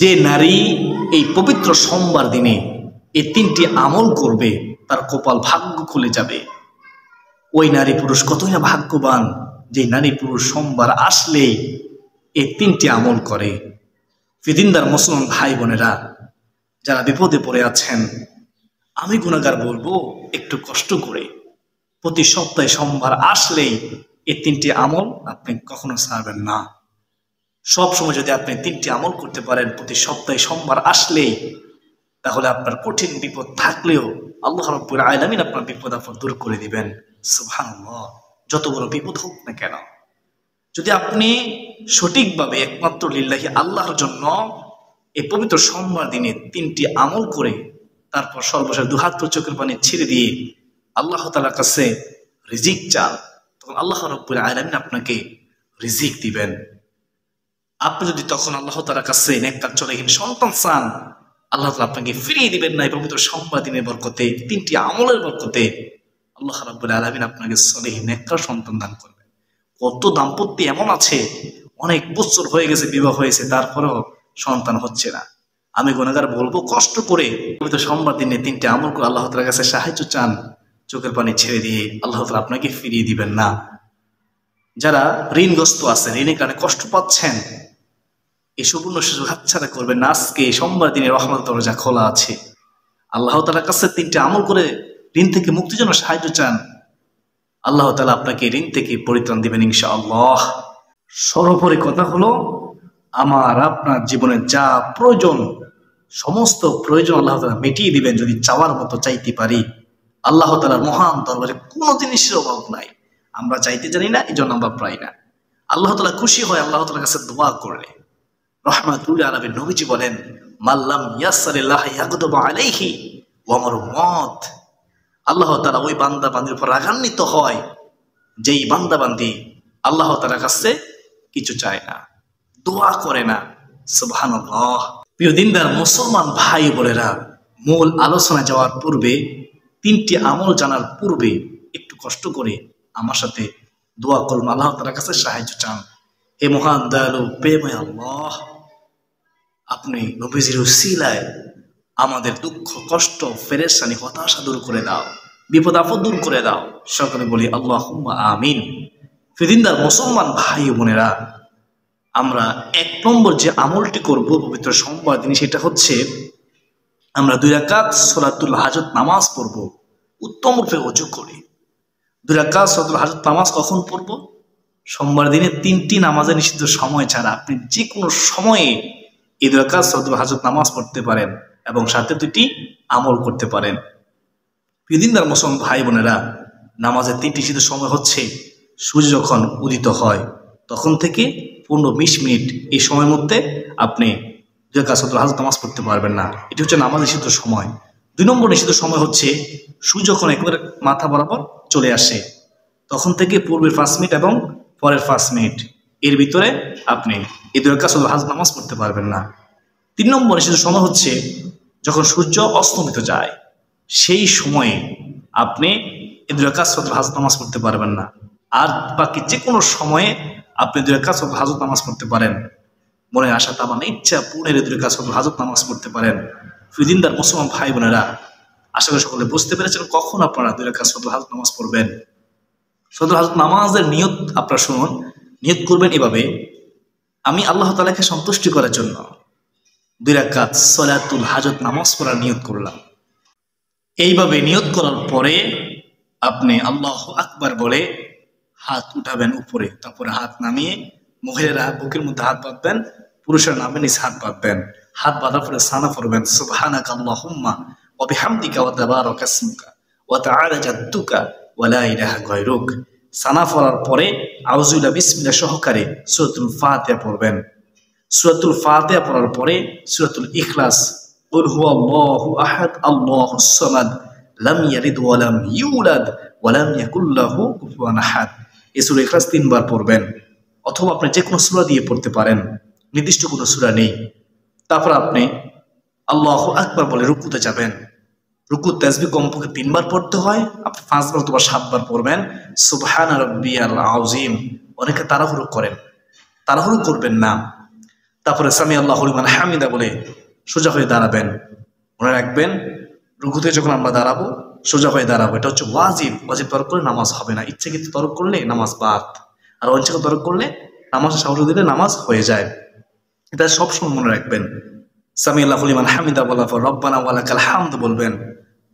যে নারী এই পবিত্র সোমবার দিনে এই তিনটি আমল করবে তার কপাল ভাগ্য খুলে যাবে। ওই নারী পুরুষ কতই না ভাগ্যবান যে নারী পুরুষ সোমবার আসলেই এই তিনটি আমল করে। ফিদিনদার মুসলমান ভাই বোনেরা, যারা বিপদে পড়ে আছেন, আমি গুনাহগার বলবো একটু কষ্ট করে প্রতি সপ্তাহে সোমবার আসলেই এই তিনটি আমল আপনি কখনো ছাড়বেন না। সব সময় যদি আপনি তিনটি আমল করতে পারেন প্রতি সপ্তাহে সোমবার আসলেই, তাহলে আপনার কঠিন বিপদ থাকলেও আল্লাহ রাব্বুল আলামিন আপনার বিপদ আপদ দূর করে দিবেন। সুবহানাল্লাহ। যত বড় বিপদ হোক না কেন, যদি আপনি সঠিকভাবে একমাত্র লিল্লাহি আল্লাহর জন্য এই পবিত্র সোমবার দিনে তিনটি আমল করে তারপর সর্বশেষ দুহাত চোখের পানি ছেড়ে দিয়ে আল্লাহ তাআলার কাছে রিজিক চান, তখন আল্লাহ রাব্বুল আলামিন আপনাকে রিজিক দিবেন। আপনি যদি তখন আল্লাহ তাআলার কাছে নেককার চলেহীন সন্তান চান, আল্লাহ তাআলা আপনাকে ফিরিয়ে দিবেন না। এই পবিত্র সোমবার দিনের বরকতে, তিনটি আমলের বরকতে আল্লাহ রাব্বুল আলামিন আপনাকে চলেহীন নেককার সন্তান দান করবেন। কত দাম্পত্য এমন আছে অনেক বছর হয়ে গেছে, বিবাহ হয়েছে, তারপরেও সন্তান হচ্ছে না। আমি গুনাহগার বলবো কষ্ট করে পবিত্র সোমবার দিনে তিনটি আমল করে আল্লাহ তাআলার কাছে সাহায্য চান, চোখের পানি ছেড়ে দিয়ে আল্লাহ তাআলা আপনাকে ফিরিয়ে দিবেন না। যারা ঋণগ্রস্ত আছেন, ঋণের কারণে কষ্ট পাচ্ছেন, এই সুবর্ণ সুযোগ হাতছাড়া করবেন না। আজকে সোমবার দিনে রহমতের দরজা খোলা আছে। আল্লাহ তাআলার কাছে তিনটি আমল করে ঋণ থেকে মুক্তির জন্য সাহায্য চান, আল্লাহ তাআলা আপনাকে ঋণ থেকে পরিত্রাণ দিবেন ইনশাআল্লাহ। সর্বোপরি কথা হলো, আমার আপনার জীবনে যা প্রয়োজন সমস্ত প্রয়োজন আল্লাহ তাআলা মিটিয়ে দিবেন যদি চাওয়ার মতো চাইতে পারি। আল্লাহ তাআলার মহান দরবারে কোনো জিনিসের অভাব নাই। আমরা চাইতে জানি না, এই জন্য আমরা পাই না। আল্লাহ তাআলা খুশি হয় আল্লাহ তাআলার কাছে দোয়া করলে। রহমাতুল আলামিন নবীজি বলেন, মাল্লাম ইয়াসসারিল্লাহ ইয়াগদাবু আলাইহি ওয়া মারুমাত। আল্লাহ তাআলা ওই বান্দা বান্দির উপর রাগান্বিত হয় যেই বান্দা বান্দি আল্লাহ তাআলার কাছে কিছু চায় না, দোয়া করে না। সুবহানাল্লাহ। প্রিয় দিনদার মুসলমান ভাই বোনেরা, মূল আলোচনা যাওয়ার পূর্বে, তিনটি আমল জানার পূর্বে একটু কষ্ট করে আমার সাথে দোয়া করুন, আল্লাহ তাআলার কাছে সাহায্য চান। হে মহান দয়ালু প্রেমময় আল্লাহ, আপনি নবীজির উসিলায় আমাদের দুঃখ কষ্ট পেরেশানি হতাশা দূর করে দাও, বিপদ আপদ দূর করে দাও। সকলে বলি আল্লাহুম্মা আমিন। ফিদিনদার মুসলমান ভাই বোনেরা, আমরা এক নম্বর যে আমলটি করব পবিত্র সোমবার দিন, সেটা হচ্ছে আমরা 2 রাকাত সালাতুল হাজত নামাজ পড়ব উত্তম রূপে ওযু করে। 2 রাকাত সালাতুল হাজত নামাজ কখন পড়ব? সোমবার দিনে 3টি নামাজের নিষিদ্ধ সময় ছাড়া আপনি যে কোনো সময়ে এই 2 রাকাত সালাতুল হাজত নামাজ পড়তে পারেন এবং সাথে 2টি আমল করতে পারেন। ফিদিনদার মুসলমান ভাই বোনেরা, নামাজের 3টি নিষিদ্ধ সময় হচ্ছে সূর্য যখন উদিত হয় তখন থেকে 15-20 মিনিট, এই সময়ের মধ্যে আপনি 2 রাকাত সালাতুল হাজত নামাজ পড়তে পারবেন না। এটি হচ্ছে নামাজ নিষিদ্ধ সময়। 2 নম্বর নিষিদ্ধ সময় হচ্ছে সূর্য যখন একেবারে মাথা বরাবর চলে আসে তখন থেকে পূর্বের 5 মিনিট এবং পরের 5 মিনিট, এর ভিতরে আপনি এই 2 রাকাত সালাতুল হাজত নামাজ পড়তে পারবেন না। 3 নম্বর নিষিদ্ধ সময় হচ্ছে যখন সূর্য অস্তমিত যায়, সেই সময়ে আপনি এই 2 রাকাত সালাতুল হাজত নামাজ পড়তে পারবেন না। আর বাকি যে কোনো সময়ে আপনি 2 রাকাত সালাতুল হাজত নামাজ পড়তে পারেন। মনে আশা তামান্না ইচ্ছা পূর্ণের 2 রাকাত সালাতুল হাজত নামাজ পড়তে পারেন। ফিদিনদার মুসলমান ভাই বোনেরা, আশা করি সকলে বুঝতে পেরেছেন কখন আপনারা 2 রাকাত সালাতুল হাজত নামাজ পড়বেন। সালাতুল হাজত নামাজের নিয়ত আপনারা শুনুন। নিয়ত করবেন এভাবে, আমি আল্লাহ তাআলাকে সন্তুষ্টি করার জন্য 2 রাকাত সালাতুল হাজত নামাজ পড়ার নিয়ত করলাম। এইভাবে নিয়ত করার পরে আপনি আল্লাহু আকবার বলে হাত উঠাবেন উপরে, তারপরে হাত নামিয়ে মহিলারা বুকের মধ্যে হাত বাঁধবেন, পুরুষের নামে নিচে হাত বাঁধবেন। হাত বাঁধার পরে সানা পড়বেন, সুবহানাকা আল্লাহুম্মা ওয়া বিহামদিকা ওয়া তাবারাকা ইসমুকা ওয়া তাআলা জাদ্দুকা ওয়া লা ইলাহা গায়রুক। সানা পড়ার পরে আউযু বিল্লাহি বিসমিল্লাহ সহকারে সূরাতুল ফাতিহা পড়বেন। সূরাতুল ফাতিহা পড়ার পরে সূরাতুল ইখলাস, কুল হুয়াল্লাহু আহাদ আল্লাহুস সামাদ লাম ইয়ালিদ ওয়া লাম ইউলাদ ওয়া লাম ইয়াকুল লাহু কুফুয়ান আহাদ, এই সূরা ইখলাস 3 বার পড়বেন। অথবা আপনি যে কোনো সূরা দিয়ে পড়তে পারেন, নির্দিষ্ট কোনো সূরা নেই। তারপর আপনি আল্লাহু আকবার বলে রুকুতে যাবেন। রুকুর তাসবিহ কমপক্ষে 3 বার পড়তে হয়, আপনি 5 বার অথবা 7 বার পড়বেন। সুবহানা রাব্বিয়াল আযীম। অনেকে তাড়াহুড়ো করেন, তাড়াহুড়ো করবেন না। তারপরে সামি আল্লাহু লিমান হামিদা বলে সোজা হয়ে দাঁড়াবেন। মনে রাখবেন, রুকুতে যখন আমরা দাঁড়াবো সোজা হয়ে দাঁড়াবো, এটা হচ্ছে ওয়াজিব। ওয়াজিব তরক করলে নামাজ হবে না, ইচ্ছাকৃত তরক করলে নামাজ বাদ, আর অনিচ্ছাকৃত তরক করলে নামাজ সাহস দিলে নামাজ হয়ে যায়। এটা সবসময় মনে রাখবেন। সামি আল্লাহু লিমান হামিদা বলার পর রব্বানা ওয়া লাকাল হামদ বলবেন।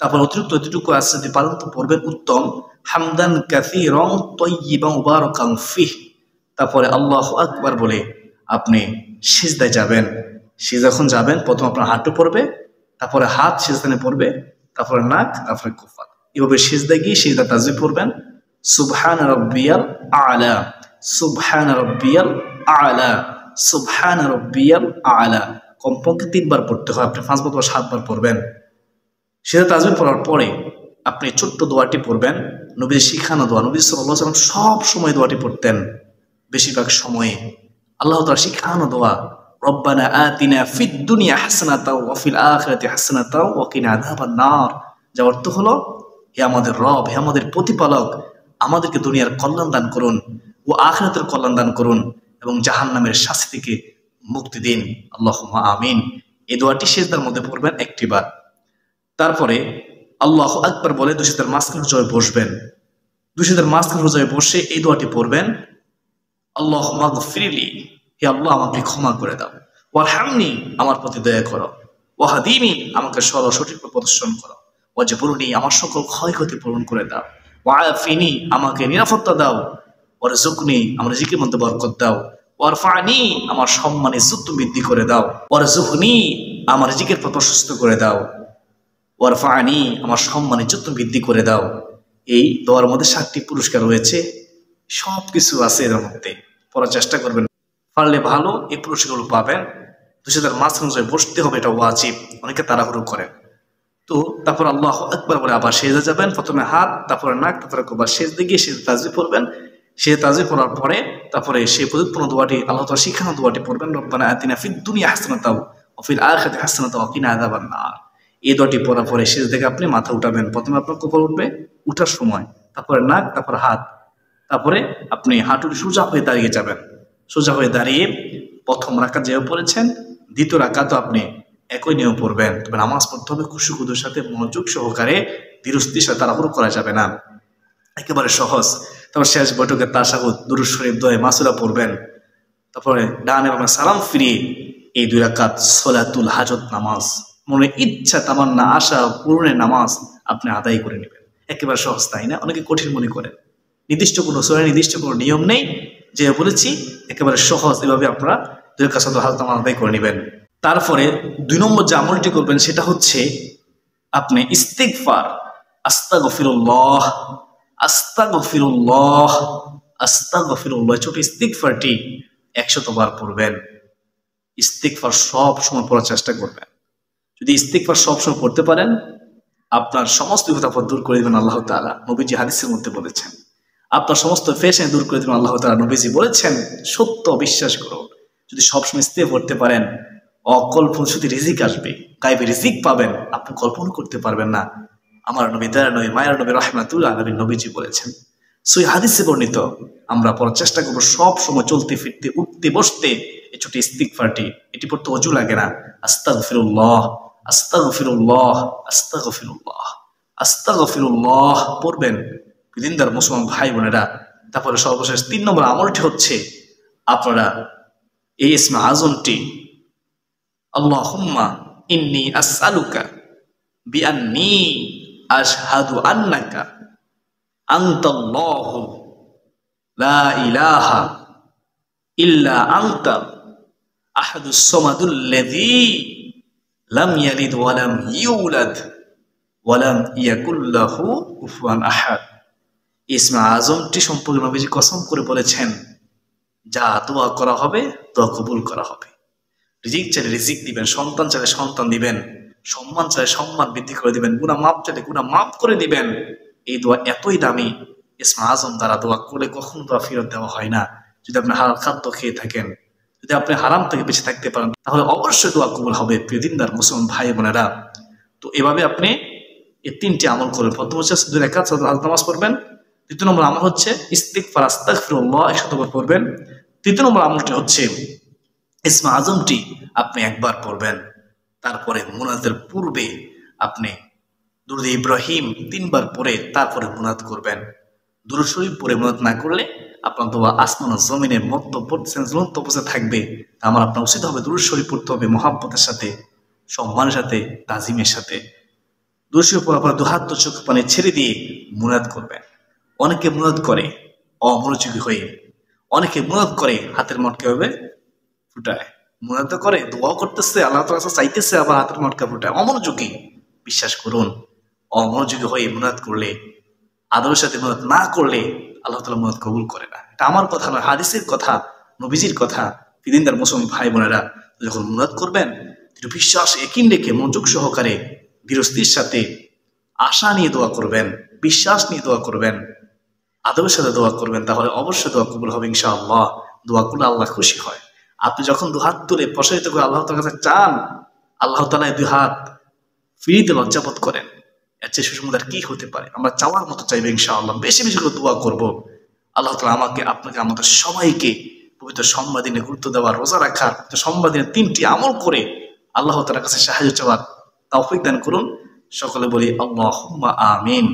তারপর অতিরিক্ত এতটুকু আছে যদি পারেন তো পড়বেন উত্তম, হামদান কাসীরান তাইয়িবান মুবারাকান ফিহ। তারপরে আল্লাহু আকবার বলে আপনি সিজদায় যাবেন। সিজদা যখন যাবেন প্রথম আপনার হাঁটু পড়বে, তারপরে হাত সিজদানে পড়বে, তারপরে নাক, তারপরে কপাল। এভাবে সিজদায় গিয়ে সিজদা তাসবিহ পড়বেন, সুবহান রাব্বিয়াল আলা, সুবহান রাব্বিয়াল আলা, সুবহান রাব্বিয়াল আলা। কমপক্ষে 3 বার পড়তে হয়, আপনি 5 বার বা 7 বার পড়বেন। সিজদা তাসবিহ পড়ার পরে আপনি ছোট্ট দোয়াটি পড়বেন, নবীর শিখানো দোয়া। নবী সাল্লাল্লাহু আলাইহি ওয়াসাল্লাম সব সময় দোয়াটি পড়তেন, বেশিরভাগ সময়ে আল্লাহ তাআলা শিখানো দোয়া, রব্বানা আতিনা ফিদ দুনিয়া হাসানাতাও ওয়া ফিল আখিরাতি হাসানাতাও ওয়া কিনা আযাবান নার। যার অর্থ হলো, হে আমাদের রব, হে আমাদের প্রতিপালক, আমাদেরকে দুনিয়ার কল্যাণ দান করুন ও আখিরাতের কল্যাণ দান করুন এবং জাহান্নামের শাস্তি থেকে মুক্তি দিন, আল্লাহুম্মা আমিন। এই দোয়াটি সিজদার মধ্যে পড়বেন 1টি বার। তারপরে আল্লাহু আকবার বলে 2 সিজদার মাঝখানে রুজুয়ে বসবেন। 2 সিজদার মাঝখানে রুজুয়ে বসে এই দোয়াটি পড়বেন, আল্লাহুম্মা গফিরলি, হে আল্লাহ আমাকে ক্ষমা করে দাও, ওয়ারহামনি, আমার প্রতি দয়া করো, ওয়াহদিনি, আমাকে সঠিক পথ প্রদর্শন করো, ওয়াজবুরনি, আমার সকল ক্ষয়ক্ষতি পূরণ করে দাও, ওয়াআফিনি, আমাকে নিরাপত্তা দাও, ওয়ারযুকনি, আমার রিজিকের মধ্যে বরকত দাও, ওয়ারফানি, আমার সম্মান ইজ্জত বৃদ্ধি করে দাও, ওয়ারযুকনি, আমার রিজিকের পথ প্রশস্ত করে দাও, ওয়ারফানি, আমার সম্মান ইজ্জত বৃদ্ধি করে দাও। এই দোয়ার মধ্যে 7টি পুরস্কার রয়েছে, সবকিছু আছে এর মধ্যে, পড়ার চেষ্টা করবেন, পারলে ভালো এই পুরস্কারগুলো পাবেন। 2 সিজদার মাঝখানে বসতে হবে, এটা ওয়াজিব, অনেকে তাড়াহুড়ো করেন। তো তারপর আল্লাহু আকবার বলে আবার সিজদা যাবেন, প্রথমে হাত, তারপরে নাক, তারপরে কপাল, সিজদা গিয়ে সিজদা তাসবিহ পড়বেন। সিজদা তাসবিহ পড়ার পরে তারপরে সেই প্রতিপন্ন দোয়াটি, আল্লাহ তাআলা শিখানো দোয়াটি পড়বেন, রব্বানা আতিনা ফিদ দুনিয়া হাসানাতাও ওয়া ফিল আখিরাতি হাসানাতাও ওয়া কিনা আযাবান নার। এই দোয়াটি পড়ার পরে সিজদা থেকে আপনি মাথা উঠাবেন, প্রথমে আপনার কপাল উঠবে উঠার সময়, তারপরে নাক, তারপরে হাত, তারপরে আপনি হাঁটুটি সোজা হয়ে দাঁড়িয়ে যাবেন। সোজা হয়ে দাঁড়িয়ে প্রথম রাকাত যেভাবে পড়েছেন, দ্বিতীয় রাকাতও আপনি একই নিয়ম পড়বেন। তবে নামাজ পড়তে হবে খুশুখুদুর সাথে, মনোযোগ সহকারে, ধীরস্থির সাথে, তাড়াহুড়ো করা যাবে না, একেবারে সহজ। তারপর শেষ বৈঠকে তাশাহুদ, দুরূদ শরীফ, দোয়া, মাসুরা পড়বেন। তারপরে ডানে বামে সালাম ফিরিয়ে এই 2 রাকাত সলাতুল হাজত নামাজ, মনে ইচ্ছা তামান্না আশা পূরণের নামাজ আপনি আদায় করে নেবেন। একেবারে সহজ, তাই না? অনেকে কঠিন মনে করেন। নির্দিষ্ট কোনো নির্দিষ্ট কোনো নিয়ম নেই, যে বলেছি একেবারে সহজ, এভাবে আপনারা 2 রাকাত সলাতুল হাজত নামাজ আদায় করে নেবেন। তারপরে 2 নম্বর যে আমলটি করবেন সেটা হচ্ছে আপনি ইস্তিগফার, আস্তাগফিরুল্লাহ, আস্তাগফিরুল্লাহ, আস্তাগফিরুল্লাহ, ছোট ইস্তিগফারটি 100 বার পড়বেন। ইস্তিগফার সব সময় পড়ার চেষ্টা করবেন। যদি ইস্তিগফার সব সময় পড়তে পারেন, আপনার সমস্ত বিপদ দূর করে দেবেন আল্লাহ তাআলা। নবীজি হাদিসের মধ্যে বলেছেন, আপনার সমস্ত পেরেশানি দূর করে দেবেন আল্লাহ তাআলা। নবীজি বলেছেন, সত্য বিশ্বাস করুন, যদি সবসময় ইস্তিগফার পড়তে পারেন, অকল্পনীয় শুধু রিজিক আসবে, গায়বে রিজিক পাবেন, আপনি কল্পনা করতে পারবেন না। আমার নবী, দয়ার নবী, মায়ের নবী রাহমাতুল্লাহ আলাইহি নবীজি বলেছেন, সহিহ হাদিসে বর্ণিত। আমরা পড়ার চেষ্টা করবো সব সময়, চলতে ফিরতে, উঠতে বসতে এই ছোট ইস্তিগফারটি। এটি পড়তে ওযু লাগে না। আস্তাগফিরুল্লাহ, আস্তাগফিরুল্লাহ, আস্তাগফিরুল্লাহ, আস্তাগফিরুল্লাহ পড়বেন দিনদার মুসলমান ভাই বোনেরা। তারপরে সর্বশেষ 3 নম্বর আমলটি হচ্ছে আপনারা এই ইসমে আযমটি, আল্লাহুম্মা ইন্নী আসআলুকা বিআন্নী আশহাদু আন্নাকা আনতাল্লাহু লা ইলাহা ইল্লা আনতা আহাদুস সামাদুল্লাযী লাম ইয়ালিদ ওয়া লাম ইউলাদ ওয়া লাম ইয়াকুল লাহু কুফুয়ান আহাদ। ইসমে আযমটি সম্পর্কে নবীজি কসম করে বলেছেন, যা দোয়া করা হবে দোয়া কবুল করা হবে। রিজিক চাইলে রিজিক দিবেন, সন্তান চাইলে সন্তান দিবেন, সম্মান চাইলে সম্মান বৃদ্ধি করে দিবেন, গুনাহ মাফ চাইলে গুনাহ মাফ করে দিবেন। এই দোয়া এতই দামি, ইসমে আযম দ্বারা দোয়া করলে কখনো দোয়া ফেরত দেওয়া হয় না। যদি আপনি হালাল খাদ্য খেয়ে থাকেন, যদি আপনি হারাম থেকে বেঁচে থাকতে পারেন, তাহলে অবশ্যই দোয়া কবুল হবে প্রিয় দিনদার মুসলমান ভাই বোনেরা। তো এভাবে আপনি এই 3টি আমল করবেন। প্রথম হচ্ছে 2 রাকাত নামাজ পড়বেন। 2 নম্বর আমল হচ্ছে ইস্তিগফার, আস্তাগফিরুল্লাহ 100 বার পড়বেন। 3 নম্বর আমলটি হচ্ছে ইসমে আজমটি আপনি একবার পড়বেন, তারপরে মুনাজাতের পূর্বে আপনি দুরূদ ইব্রাহিম 3 বার পড়ে তারপরে মুনাজাত করবেন। দুরূদ শরীফ পড়ে মুনাজাত না করলে আপনার দোয়া আসমান ও জমিনের মধ্য পড়তেছেন ঝুলন্ত অবস্থায় থাকবে। আপনার উচিত হবে দুরূদ শরীফ পড়তে হবে মহাব্বতের সাথে, সম্মানের সাথে, তাজিমের সাথে। দুরূদ শরীফ পড়ার পর দুহাত চোখ পানি ছেড়ে দিয়ে মুনাজাত করবেন। অনেকে মুনাজাত করে অমনোযোগী হয়ে, অনেকে মুনাজাত করে হাতের মটকা ভাবে ফুটায়, মুনাজাত করে দোয়াও করতেছে, আল্লাহ তাআলার কাছে চাইতেছে, আবার হাতের মটকা ফুটায়, অমনোযোগী। বিশ্বাস করুন, অমনোযোগী হয়ে মুনাজাত করলে, আদরের সাথে মুনাজাত না করলে আল্লাহ তাআলা মুনাজাত কবুল করে না। এটা আমার কথা নয়, হাদিসের কথা, নবীজির কথা। দিনদার মুসলমান ভাই বোনেরা, যখন মুনাজাত করবেন বিশ্বাস ইয়াকিন রেখে মনোযোগ সহকারে বিরস্তির সাথে আশা নিয়ে দোয়া করবেন, বিশ্বাস নিয়ে দোয়া করবেন, আদবের সাথে দোয়া করবেন, তাহলে অবশ্যই দোয়া কবুল হবে ইনশাআল্লাহ। দোয়া করলে আল্লাহ খুশি হয়। আপনি যখন দুহাত তুলে প্রসারিত করে আল্লাহ তাআলার কাছে চান, আল্লাহ তাআলা দুই হাত ফিরিতে লজ্জাবোধ করেন। এর চেয়ে সুসংবাদ আর কি হতে পারে? আমরা চাওয়ার মতো চাইবে ইনশাআল্লাহ, বেশি বেশি করে দোয়া করব। আল্লাহ তাআলা আমাকে, আপনাকে, আমাদের সবাইকে পবিত্র সোমবার দিনে গুরুত্ব দেওয়ার, রোজা রাখার, সোমবার দিনে 3টি আমল করে আল্লাহ তাআলার কাছে সাহায্য চাওয়ার তৌফিক দান করুন। সকলে বলি আল্লাহুম্মা আমিন।